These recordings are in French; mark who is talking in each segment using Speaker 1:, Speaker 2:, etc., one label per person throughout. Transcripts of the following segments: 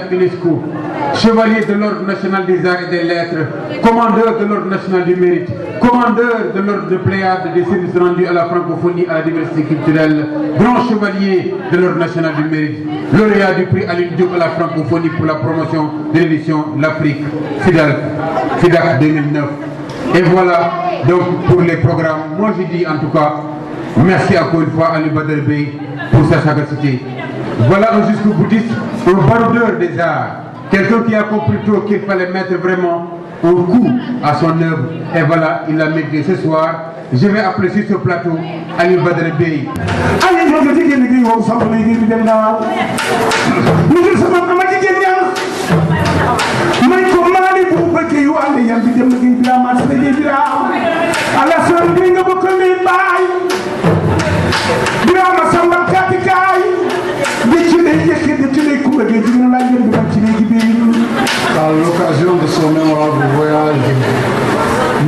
Speaker 1: mondiale UNESCO, chevalier de l'Ordre national des arts et des lettres, commandeur de l'Ordre national du mérite, commandeur de l'Ordre de Pléiade des services rendus à la francophonie, à la diversité culturelle, grand chevalier de l'Ordre national du mérite, lauréat du prix Aline Diop à la francophonie pour la promotion de l'édition L'Afrique, FIDAC 2009. Et voilà donc pour les programmes. Moi je dis en tout cas, merci encore une fois à Ali Badr Bey pour sa sagacité. Voilà un jusqu'au boutiste, un baroudeur des arts, quelqu'un qui a compris tôt qu'il fallait mettre vraiment un coup à son œuvre. Et voilà, il l'a mérité ce soir. Je vais apprécier ce plateau, Ali Badr Bey.
Speaker 2: À l'occasion de son mémorable voyage,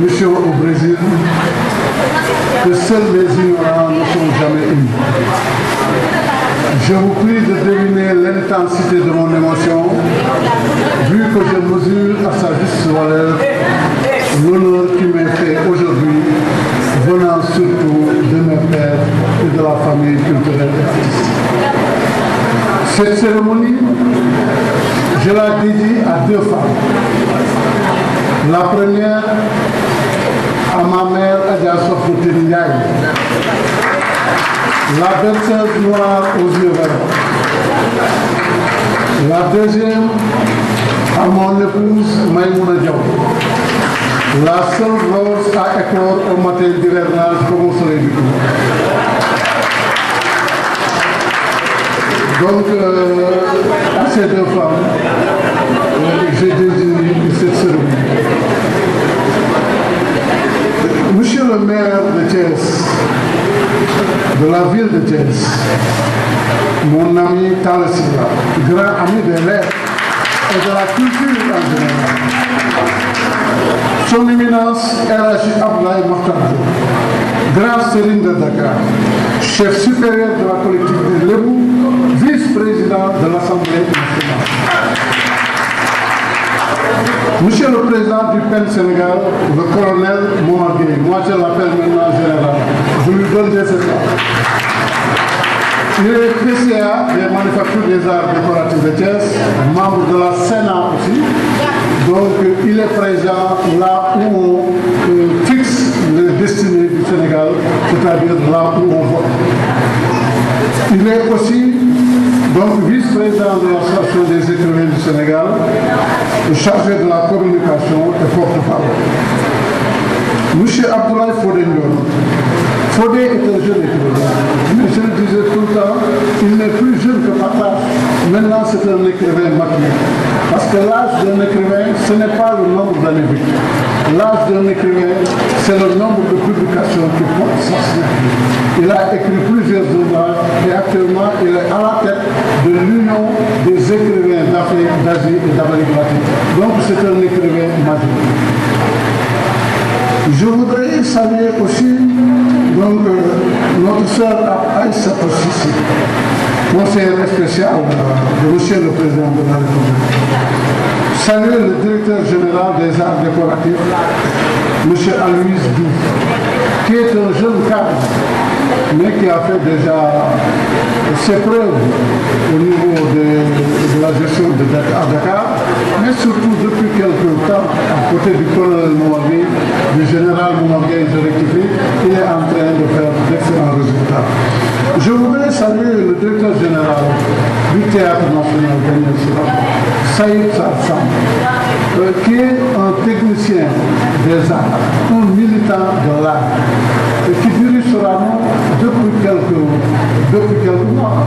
Speaker 2: mission au Brésil, que seuls les ignorants ne sont jamais émus. Je vous prie de deviner l'intensité de mon émotion, vu que je mesure à sa juste valeur l'honneur qui m'est fait aujourd'hui, venant surtout de mes pères et de la famille culturelle et artistique. Cette cérémonie, je la dédie à deux femmes. La première, à ma mère Adja Sofouti Ndiaye, la berceuse noire aux yeux verts. La deuxième, à mon épouse Maïmouna Diaw, la seule rose à éclore au matin d'hivernage comme au soleil du jour. Donc, à ces deux femmes, j'ai désigné cette cérémonie. Monsieur le maire de Thiès, de la ville de Thiès, mon ami Talla Sylla, grand ami des lettres et de la culture en général, son éminence El Abdoulaye Makhtar Diop, grand sérine de Dakar, chef supérieur de la collectivité Lébou, vice-président de l'Assemblée nationale. Monsieur le président du PEN Sénégal, le colonel Momar Gueye, moi je l'appelle maintenant général, je lui donne des états. Il est PCA des manufactures des arts décoratifs de Thiès, membre de la Sénat aussi. Donc il est présent là où on fixe les destinées du Sénégal, c'est-à-dire là où on vote. Il est aussi donc vice-président de l'association des écrivains du Sénégal, chargé de la communication et porte-parole. Monsieur Abdoulaye Fodé Ndione. Fodé est un jeune écrivain, mais je le disais tout le temps, il n'est plus jeune que papa. Maintenant c'est un écrivain mature. Parce que l'âge d'un écrivain, ce n'est pas le nombre d'années vécues. L'âge d'un écrivain, c'est le nombre de publications qu'il porte sa signature. Il a écrit plusieurs ouvrages et actuellement il est à la tête de l'Union des écrivains d'Afrique, d'Asie et d'Amérique latine. Donc c'est un écrivain majeur. Je voudrais saluer aussi donc, notre sœur Aïssa Sissi, conseillère spéciale de monsieur le président de la République. Saluer le directeur général des arts décoratifs, monsieur Aloïs Diouf, qui est un jeune cadre, mais qui a fait déjà ses preuves au niveau de la gestion à Dakar, mais surtout depuis quelque temps, à côté du colonel Momar Gueye, du général Momar Gueye, je rectifie, il est en train de faire d'excellents résultats. Je voudrais saluer le directeur général du Théâtre national Daniel Sorano, Saïd Sarsam, qui est un technicien des arts, un militant de l'art, et qui dirige Sorano depuis quelques mois.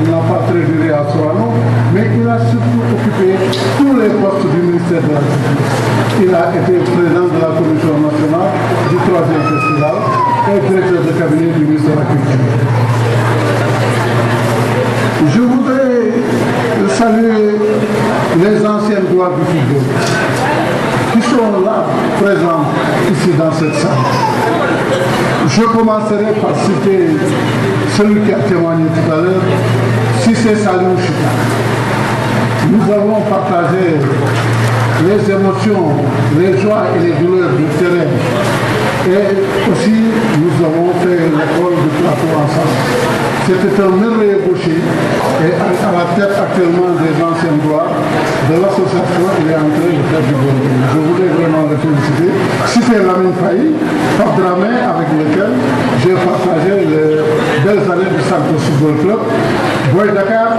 Speaker 2: Il n'a pas très duré à Sorano, mais il a surtout occupé tous les postes du ministère de la Culture. Il a été président de la commission nationale du 3e festival et directeur de cabinet du ministère de la Culture. Je voudrais saluer les anciennes gloires du football qui sont là, présents ici dans cette salle. Je commencerai par citer celui qui a témoigné tout à l'heure, Cissé Saliou Chita. nous avons partagé les émotions, les joies et les douleurs du terrain. Et aussi, nous avons fait l'école du plateau ensemble. C'était un merveilleux gaucher et à la tête actuellement des anciennes gloires de l'association, il est en train de faire du bon boulot. Je voulais vraiment le féliciter. C'était Lamine Faye, Pape Dramé, avec lequel j'ai partagé les belles années du Santos Football Club. Boy Dakar,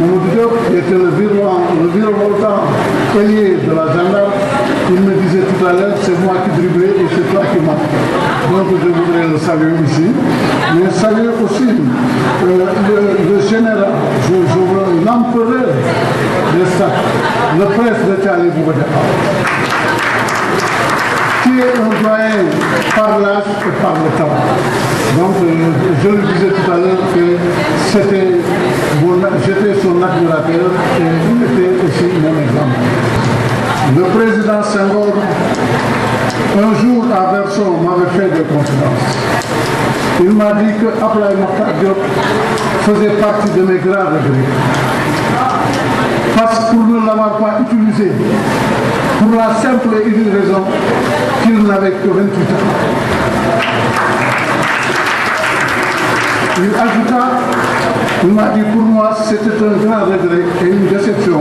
Speaker 2: Mamadou Diop, qui était le virevoltant ailier de la gendarme, il me disait tout à l'heure, c'est moi qui driblais et c'est toi qui marque. Donc je voudrais le saluer ici. Mais saluer aussi le général, l'empereur de ça, le prince de Charlie Boubacar, qui est un doyen par l'âge et par le temps. Donc je le disais tout à l'heure que j'étais son admirateur et il était aussi mon exemple. Le président Senghor, un jour à Verson, m'avait fait des confidences. Il m'a dit que Abdoulaye Makhtar Diop faisait partie de mes grands regrets. Parce que pour ne l'avoir pas utilisé, pour la simple et unique raison qu'il n'avait que 28 ans. Il ajouta, il m'a dit pour moi c'était un grand regret et une déception.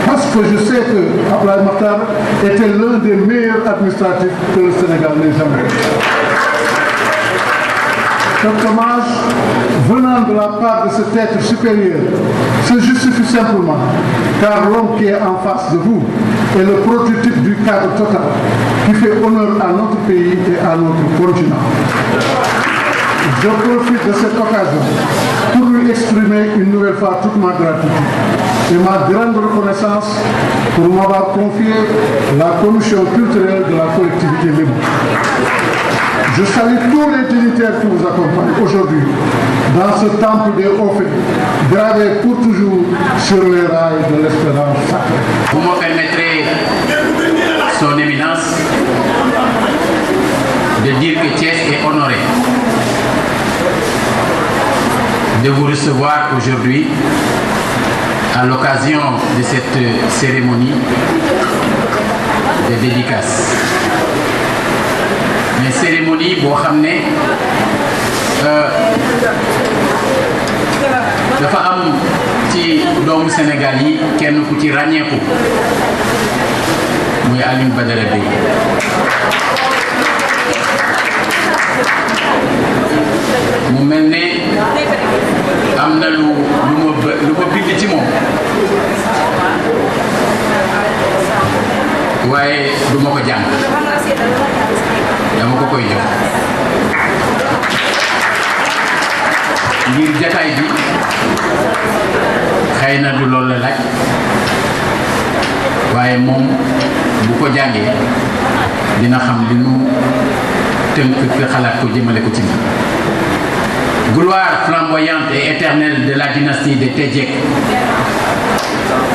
Speaker 2: Parce que je sais que Abdoulaye Makhtar était l'un des meilleurs administratifs que le Sénégal n'ait jamais eu. Cet hommage venant de la part de cet être supérieur se justifie simplement car l'homme qui est en face de vous est le prototype du cadre total qui fait honneur à notre pays et à notre continent. Je profite de cette occasion pour lui exprimer une nouvelle fois toute ma gratitude et ma grande reconnaissance pour m'avoir confié la commission culturelle de la collectivité libre. Je salue tous les dignitaires qui vous accompagnent aujourd'hui dans ce temple des hauts faits, gravé pour toujours sur les rails de l'espérance sacrée.
Speaker 3: Vous me permettrez, Son Éminence, de dire que Thiès est honoré de vous recevoir aujourd'hui à l'occasion de cette cérémonie de dédicace. Une cérémonie boo xam ne dafa am ci doomu Sénégal yi kenn ku ci ràññeeku muy Alioune Badara Bèye mu mel ne am na lu ma bind ci moom waaye du ma ko jàng dama ko koy jox ngir jataay bi xëy na du loolu la laaj waaye moom bu ko jàngee dina xam li nu tënk ko xalaat ko jëmale ko ci moom. Gloire flamboyante et éternelle de la dynastie de Tédjek,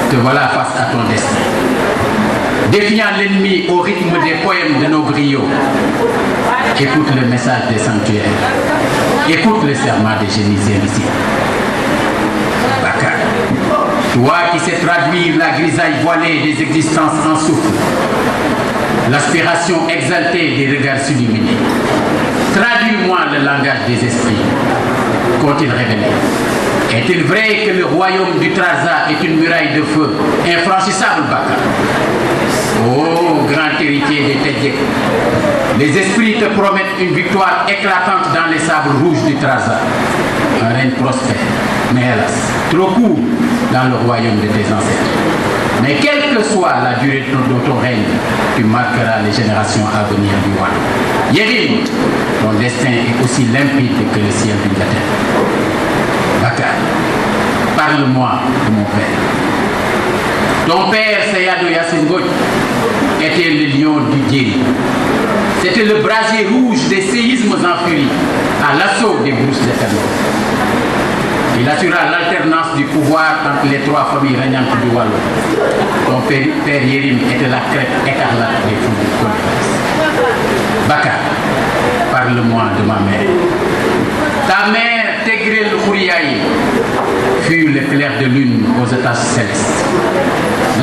Speaker 3: te voilà face à ton destin. Défiant l'ennemi au rythme des poèmes de nos griots, écoute le message des sanctuaires, écoute le serment des génies ici. Bakar, toi qui sais traduire la grisaille voilée des existences en souffle, l'aspiration exaltée des regards illuminés, traduis-moi le langage des esprits. Qu'ont-ils révélé? Est-il vrai que le royaume du Trarza est une muraille de feu infranchissable, Bakar? Oh, grand héritier des Tédjek, les esprits te promettent une victoire éclatante dans les sables rouges du Trarza. Un règne prospère, mais hélas, trop court dans le royaume de tes ancêtres. Mais quelle que soit la durée de ton règne, tu marqueras les générations à venir du roi. Yérim, ton destin est aussi limpide que le ciel de la terre. Bakar, parle-moi de mon père. Ton père, Sayadou Yassine Mbodj, était le lion du Djeri. C'était le brasier rouge des séismes en furie, à l'assaut des brousses de Tanor. Il assura l'alternance du pouvoir entre les trois familles régnantes du Wallon. Ton père Yérim était la crête écarlate des fous du Côte. Bakar, parle-moi de ma mère. Ta mère, Tegrel Khouriaï, fut l'éclair de lune aux étages célestes,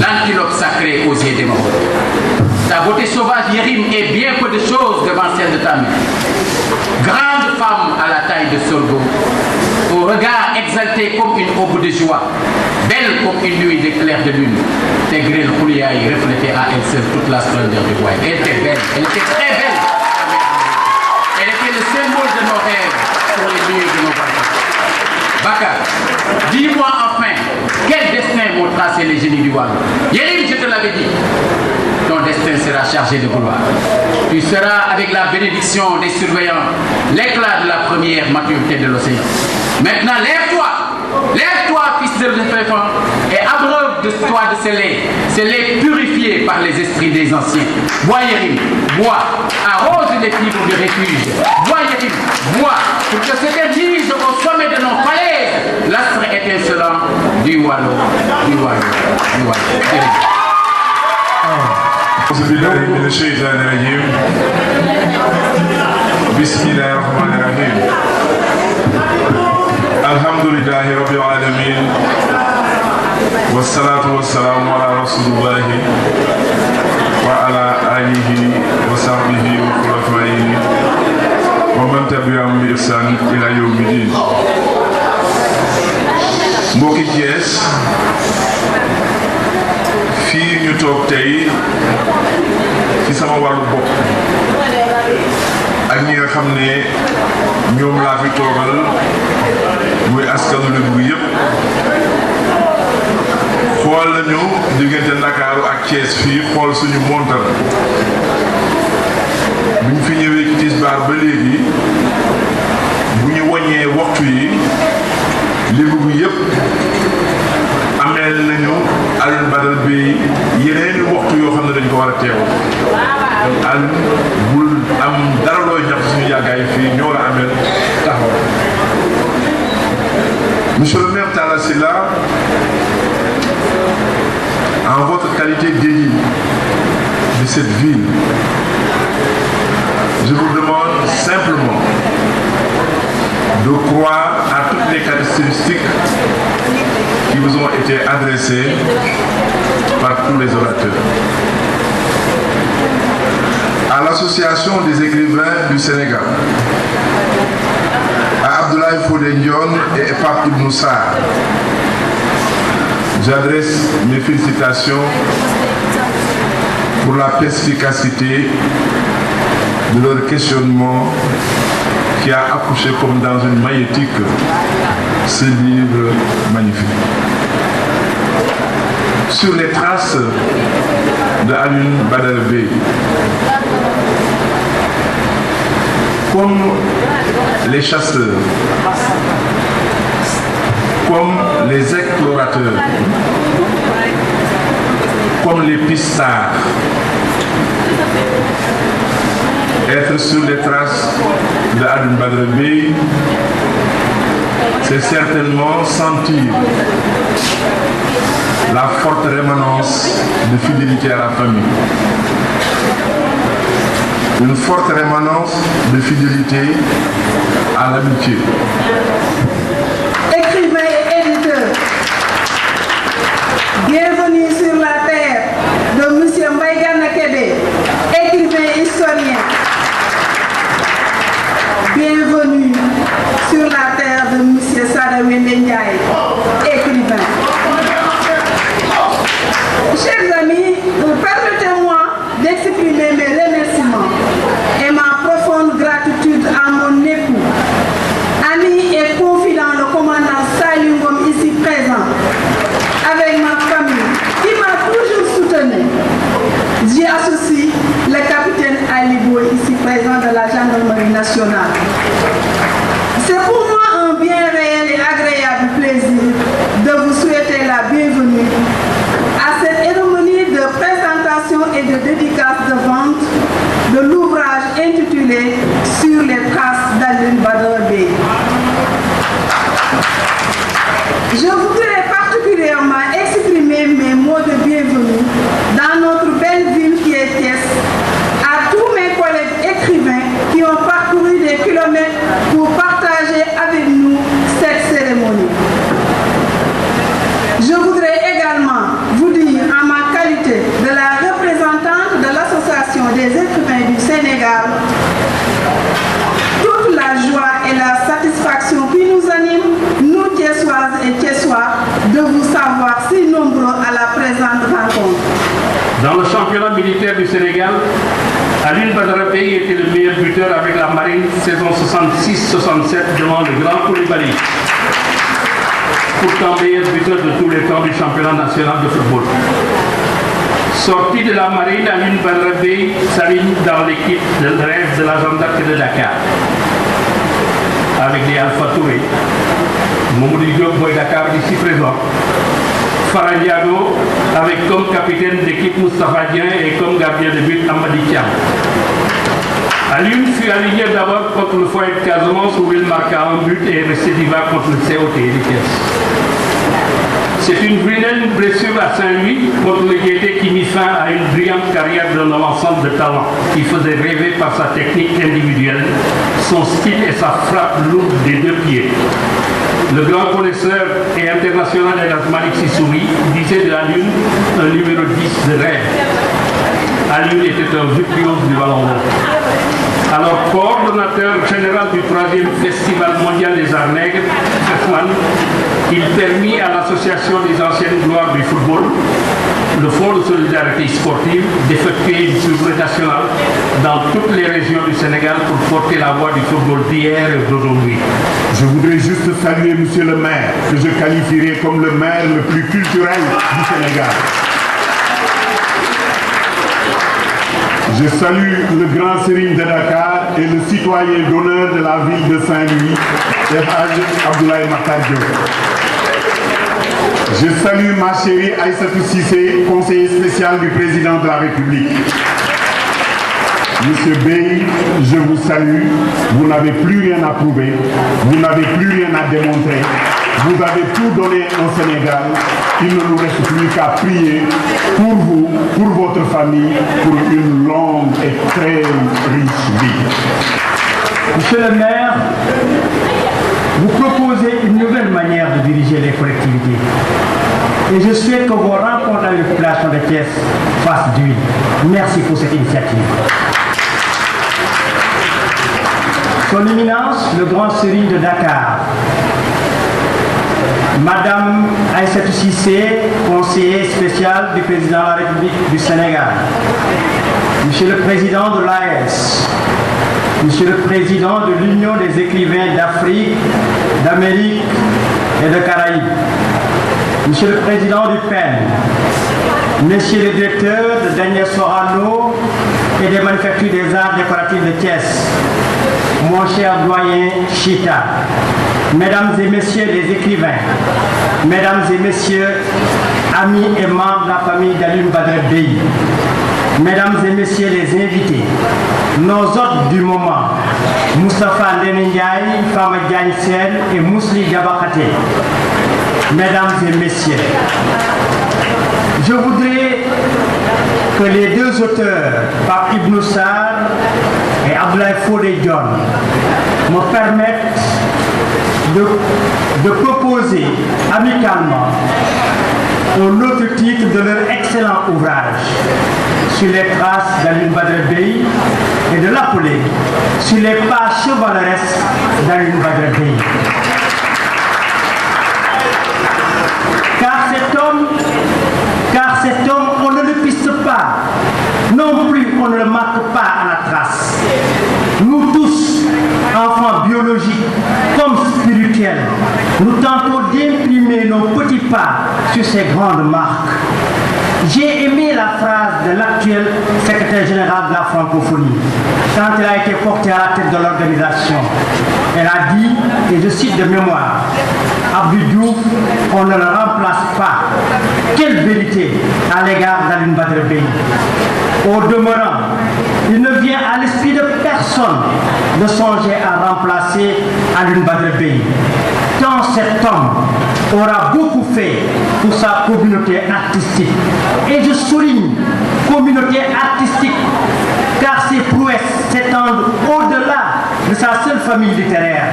Speaker 3: l'antilope sacrée aux yeux d'émeraude. Ta beauté sauvage, Yérim, est bien peu de choses devant celle de ta mère. Grande femme à la taille de sorgho, au regard exalté comme une aube de joie, belle comme une nuit d'éclair de lune, tes grêles couliailles reflétaient à elle seule toute la splendeur du royaume. Elle était belle, elle était très belle. Elle était le symbole de nos rêves sur les murs de nos parents. Bakar, dis-moi enfin, quel destin vont tracer les génies du Wallon? Yérim, je te l'avais dit, ton destin sera chargé de gloire. Tu seras, avec la bénédiction des surveillants, l'éclat de la première maturité de l'océan. Maintenant, lève-toi, fils de l'éléphant, et abreuve de toi de ces laits purifiés par les esprits des anciens. Bois, Yérim, bois, arrose les fibres du refuge. Bois, Yérim, bois, pour que se dévise au sommet de nos falaises l'astre étincelant du Wallon.
Speaker 4: Bismillahirrahmanirrahim. Alhamdulillahi Rabbil Alamin. Wassalatu wassalamu ala Rasulillahi wa ala alihi wa sahbihi wa khulafaihi wa man tabi'ahum bi ihsan ila yawmiddin. Mbokki Thiès, fii ñu toog tey ci sama wàllu bopp ak ñi nga xam ne ñoom laa fi toogal muy askanu Lebu yëpp xool nañu diggante Ndakaaru ak Thiès fii xool suñu montar bu ñu fi ñëwee ci tisbaar ba léegi bu ñu wàññee waxtu yi Lebu bi yëpp ameel nañu Alioune Badara Bèye yeneen waxtu yoo xam ne dañ ko war a teew Alioune bul am dara looy ñax suñu yàggaay fii ñoo la ameel taxaw. Monsieur le maire Talla Sylla, en votre qualité d'élu de cette ville, je vous demande simplement de croire à toutes les caractéristiques qui vous ont été adressées par tous les orateurs. À l'Association des écrivains du Sénégal, à Abdoulaye Fodé Ndione et Pape Ibn Sarr, j'adresse mes félicitations pour la perspicacité de leur questionnement qui a accouché comme dans une maïeutique ce livre magnifique. Sur les traces de Alioune Badara Bèye, comme les chasseurs, comme les explorateurs, comme les pistards, être sur les traces de Alioune Badara Bèye, c'est certainement sentir la forte rémanence de fidélité à la famille. Une forte rémanence de fidélité à l'amitié.
Speaker 5: Écrivains et éditeurs, bienvenue sur la terre de M. Mbaye Gana Kébé, écrivain et historien. Bienvenue sur la terre de M. Sadawende Ndiaye, écrivain. Chers amis, permettez-moi d'exprimer mes remerciements et ma profonde gratitude à mon époux, ami et confident, le commandant Saliou Ngom, ici présent, avec ma famille, qui m'a toujours soutenu. J'y associe le capitaine Ali Boy, ici présent de la gendarmerie nationale. C'est pour moi un bien réel et agréable plaisir de vous souhaiter la bienvenue à cette cérémonie de
Speaker 6: été le meilleur buteur avec la Marine saison 66-67 devant le Grand Koulibaly. Pourtant meilleur buteur de tous les temps du championnat national de football. Sorti de la Marine, Alioune Badara Bèye s'aligne dans l'équipe de rêve de la gendarmerie de Dakar. Avec les Alpha Touré, Mamadou Diop Boy Dakar ici présent, Farah Diago avec comme capitaine de l'équipe Moustapha Dieng et comme gardien de but Amadi Thiam. Alioune fut aligné d'abord contre le foyer de Casamance où il marqua un but et récidiva contre le COT de Thiès. C'est une vilaine blessure à Saint-Louis contre le Gaieté qui mit fin à une brillante carrière d'un ensemble de talents qui faisait rêver par sa technique individuelle, son style et sa frappe lourde des deux pieds. Le grand connaisseur et international Elhadji Malick Sy Souris disait de Alioune un numéro 10 de rêve. Alioune était un virtuose du ballon rond. Alors, coordonnateur général du 3e Festival mondial des arts nègres, FEFMAN, il permit à l'association des anciennes gloires du football, le Fonds de solidarité sportive, d'effectuer une tournée nationale dans toutes les régions du Sénégal pour porter la voix du football d'hier et d'aujourd'hui.
Speaker 7: Je voudrais juste saluer monsieur le maire, que je qualifierais comme le maire le plus culturel du Sénégal. Je salue le grand Serigne de Dakar et le citoyen d'honneur de la ville de Saint-Louis, Elhadji Abdoulaye Makhtar Diop. Je salue ma chérie Aïssatou Cissé, conseiller spécial du président de la République. Monsieur Bèye, je vous salue. Vous n'avez plus rien à prouver, vous n'avez plus rien à démontrer. Vous avez tout donné au Sénégal. Il ne nous reste plus qu'à prier pour vous, pour votre famille, pour une longue et très riche vie.
Speaker 8: Monsieur le maire, vous proposez une nouvelle manière de diriger les collectivités. Et je souhaite que vos rencontres avec la population de Thiès fassent d'huile. Merci pour cette initiative. Son Éminence, le grand Serigne de Dakar, Madame Aïssatou Cissé, conseiller spécial du président de la République du Sénégal, Monsieur le président de l'AES, Monsieur le président de l'Union des écrivains d'Afrique, d'Amérique et de Caraïbes, Monsieur le président du PEN, Monsieur le directeur de Daniel Sorano et des manufactures des arts décoratifs de Thiès, mon cher doyen Chita, Mesdames et Messieurs les écrivains, Mesdames et Messieurs, amis et membres de la famille d'Alioune Badara Bèye, Mesdames et Messieurs les invités, nos hôtes du moment, Moustapha Ndéné Ndiaye, Fama Diagne Sène et Mousli Diabakate, Mesdames et Messieurs, je voudrais que les deux auteurs, Pape Ibn Sarr et Abdoulaye Fodé John, me permettent de proposer amicalement un autre titre de leur excellent ouvrage sur les traces d'Alioune Badara Bèye et de l'appeler sur les pas chevaleresques d'Alioune Badara Bèye. Car cet homme, on ne le piste pas, non plus on ne le marque pas à la trace. Nous tous, enfants biologiques comme spirituels, nous tentons d'imprimer nos petits pas sur ces grandes marques. J'ai aimé la phrase de l'actuel secrétaire général de la francophonie quand elle a été portée à la tête de l'organisation. Elle a dit, et je cite de mémoire, Abdou Diouf, on ne le remplace pas. Quelle vérité à l'égard d'Alioune Badara Bèye. Au demeurant, il ne vient à l'esprit de personne de songer à remplacer Alioune Badara Bèye. Tant cet homme aura beaucoup fait pour sa communauté artistique. Et je souligne communauté artistique, car ses prouesses s'étendent au-delà de sa seule famille littéraire.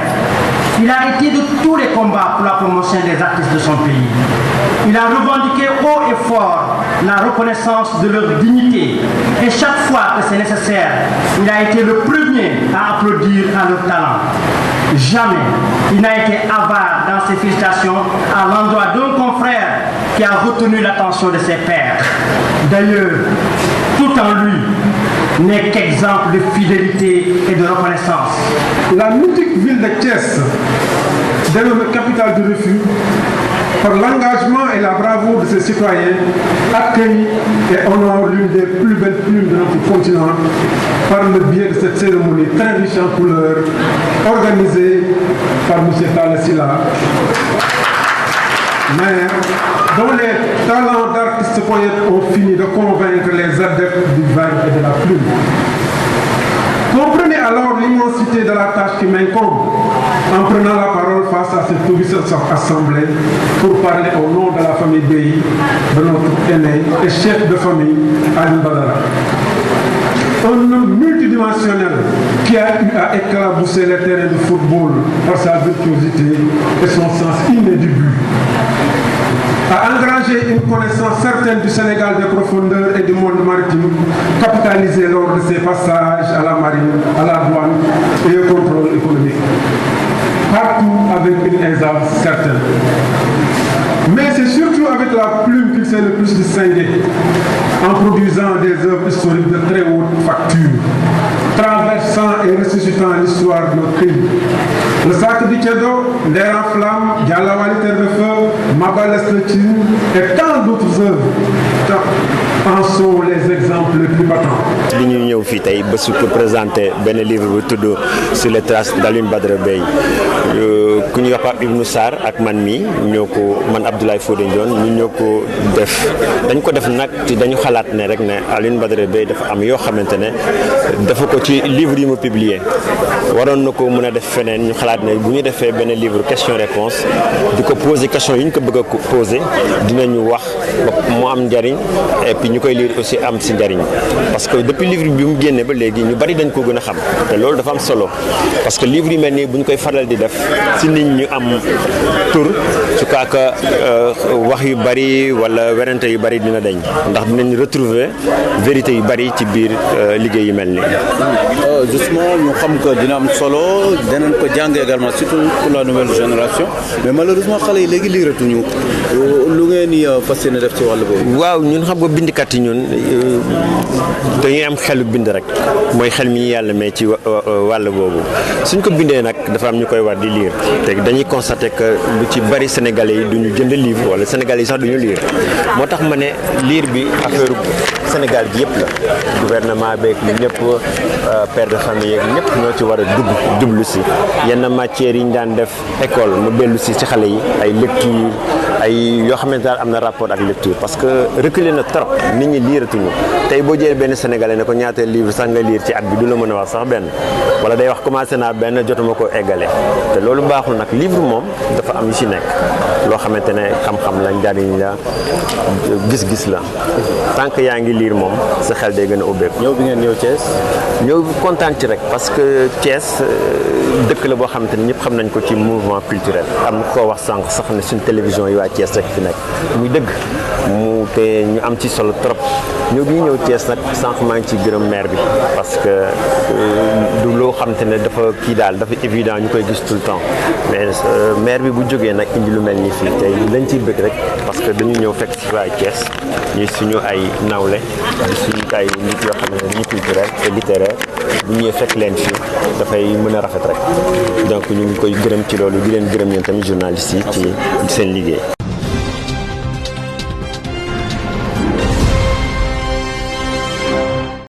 Speaker 8: Il a été de tous les combats pour la promotion des artistes de son pays. Il a revendiqué haut et fort la reconnaissance de leur dignité. Et chaque fois que c'est nécessaire, il a été le premier à applaudir à leur talent. Jamais il n'a été avare dans ses félicitations à l'endroit d'un confrère qui a retenu l'attention de ses pairs. D'ailleurs, tout en lui, n'est qu'exemple de fidélité et de reconnaissance.
Speaker 2: La mythique ville de Thiès, dénommée capitale du refus, par l'engagement et la bravoure de ses citoyens, accueille et honore l'une des plus belles plumes de notre continent par le biais de cette cérémonie très riche en couleurs, organisée par M. Talasila, maire, dont les talents d'artistes poètes ont fini de convaincre les adeptes du verbe et de la plume. Comprenez alors l'immensité de la tâche qui m'incombe en prenant la parole face à cette auguste assemblée pour parler au nom de la famille Bey, de notre aîné et chef de famille, Alioune Badara. Un homme multidimensionnel qui a eu à éclabousser les terrains de football par sa virtuosité et son sens inné du but, a engrangé une connaissance certaine du Sénégal des profondeurs et du monde maritime, capitalisé lors de ses passages à la marine, à la douane et au contrôle économique. Partout avec une aisance certaine. Mais c'est surtout avec la plume qu'il s'est le plus distingué, en produisant des œuvres historiques de très haute facture, traversant et ressuscitant l'histoire de notre pays. Le Sacre du Tchedo, L'air en flamme, Dialawali Terre de Feu, Mabal Estretine et tant d'autres œuvres en sont les exemples les plus patents.
Speaker 9: li ñu ñëw fii tey ba su ko présenté benn livre bu tudd Sur les traces d'Alioune Badara Bey ku ñuy wax Pape Ibnou Sarr ak man mii ñoo ko man Abdoulaye Fodé Ndione ñu ñoo ko def dañ ko def nag ci dañu xalaat ne rek ne Alioune Badara Bey dafa am yoo xamante ne dafa ko ci livre yi mu publié waroon na ko mën a def feneen ñu xalaat ne bu ñu defee benn livre question réponse di ko poser question yi ñu ko bëgg a poser dinañu wax ba mu am njariñ et puis ñu koy lire aussi am si njariñ parce que depuis livre bi mu génnee ba léegi ñu bari dañ ko gën a xam te loolu dafa am solo parce que livre yi mel nii bu ñu koy faral di def si nit ñu am tur su ko ak wax yu bari wala werante yu bari dina dañ ndax dinañ retrouver vérité yu bari ci biir liggéey yu mel nii.
Speaker 10: Justement ñu xam que dina am solo danañ ko jàng également surtout pour la nouvelle génération mais malheureusement xale yi léegi liiratuñu lu ngeen di fas yéene def ci wàll boobu.
Speaker 9: waaw ñun xam nga bindkat yi ñun dañuy am xelu bind rek mooy xel mi yàlla may ci wàll boobu suñ ko bindee nag dafa am ñu koy war di lire te dañuy constater que lu ci bari sénégalais yi duñu jënd livre wala sénégalais yi sax duñu lire moo tax ma ne lire bi affaire Sénégal bi yëpp la gouvernement beeg ñëpp père de famille yeeg ñëpp ñoo ci war a jublu si yenn matières yi ñu daan def école mu dellu si ci xale yi ay lecture ay yoo xamante daal am na rapport ak lecture parce que reculé na trop nit ñi liiratuñu tey boo jëlee benn sénégalais ne ko ñaata livre sax nga lire ci at bi du la mën a wax sax benn wala day wax commencé naa benn jotuma ko eggale te loolu baaxul nag livre moom dafa am yu ci nekk loo xamante ne xam-xam la njariñ la gis-gis la tant que yaa ngi lire moom sa xel day gën a ubbeeku.
Speaker 10: ñëw bi ngeen ñëw Thiès.
Speaker 9: ñëw kontaan ci rek parce que Thiès dëkk la boo xamante ne ñëpp xam nañ ko ci mouvement culturel am na koo wax sànq sax ne suñ télévision yi waa Thiès rek fi nekk muy dëgg mu te ñu am ci solo trop ñëw bi ñu ñëw Thiès nag sànq maa ngi ciy gërëm maire bi parce que du loo xamante ne dafa kii daal dafa évident ñu koy gis tout le temps mais maire bi bu jógee nag indi lu mel ni fii tey lañ ciy bëgg rek parce que dañu ñëw fekk ci waa Thiès ñuy suñu ay nawle di suñu ay nit yoo xam ne dañuy culturel et littéraire bu ñëwee fekk leen fii dafay mën a rafet rek donc ñu ngi koy gërëm ci loolu di leen gërëm yéen tamit journalistes yi ci seen liggéey.